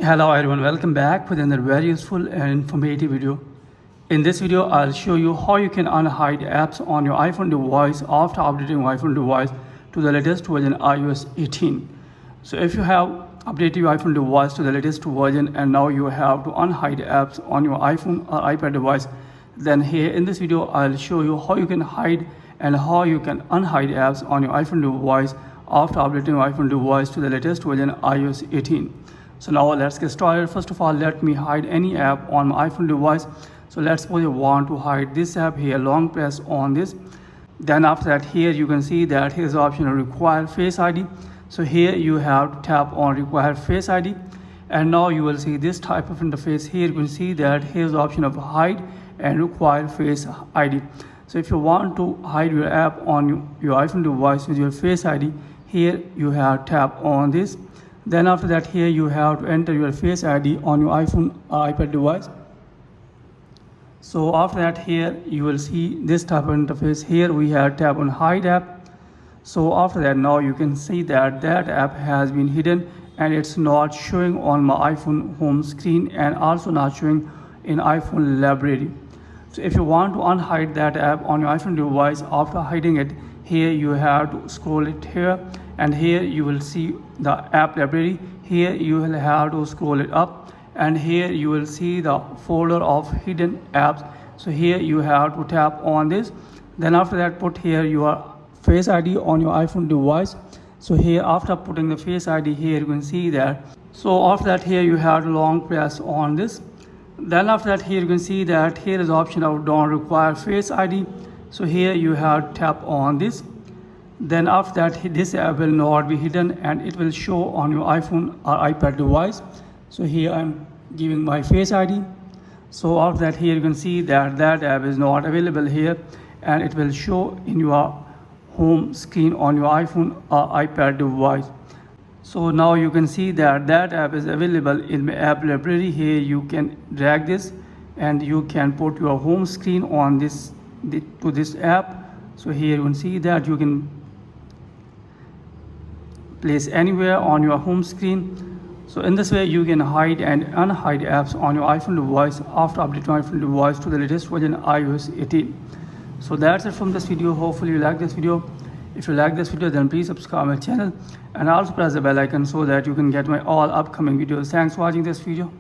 Hello everyone, welcome back with another very useful and informative video. In this video, I'll show you how you can unhide apps on your iPhone device after updating your iPhone device to the latest version iOS 18. So if you have updated your iPhone device to the latest version and now you have to unhide apps on your iPhone or iPad device, then here in this video, I'll show you how you can hide and how you can unhide apps on your iPhone device after updating your iPhone device to the latest version iOS 18. So now let's get started. First of all, let me hide any app on my iPhone device. So let's suppose you want to hide this app here, long press on this. Then after that, here you can see that here's the option of require face ID. So here you have to tap on require face ID. And now you will see this type of interface. Here you can see that here's the option of hide and require face ID. So if you want to hide your app on your iPhone device with your face ID, here you have to tap on this. Then after that, here you have to enter your face ID on your iPhone or iPad device. So after that, here you will see this type of interface. Here we have tap on hide app. So after that, now you can see that app has been hidden and it's not showing on my iPhone home screen and also not showing in iPhone library. So if you want to unhide that app on your iPhone device after hiding it, here you have to scroll it here, and here you will see the app library. Here you will have to scroll it up, and here you will see the folder of hidden apps. So here you have to tap on this. Then after that, put here your face ID on your iPhone device. So here after putting the face ID, here you can see that. So after that, here you have to long press on this. Then after that, here you can see that here is the option of don't require face ID. So here you have to tap on this. Then after that, this app will not be hidden and it will show on your iPhone or iPad device. So here I'm giving my face ID. So after that, here you can see that app is not available here and it will show in your home screen on your iPhone or iPad device. So now you can see that app is available in the app library. Here you can drag this and you can put your home screen on this to this app. So here you can see that you can place anywhere on your home screen. So in this way you can hide and unhide apps on your iPhone device after updating your iPhone device to the latest version iOS 18. So that's it from this video. Hopefully you like this video. If you like this video, then please subscribe my channel and also press the bell icon so that you can get my all upcoming videos. Thanks for watching this video.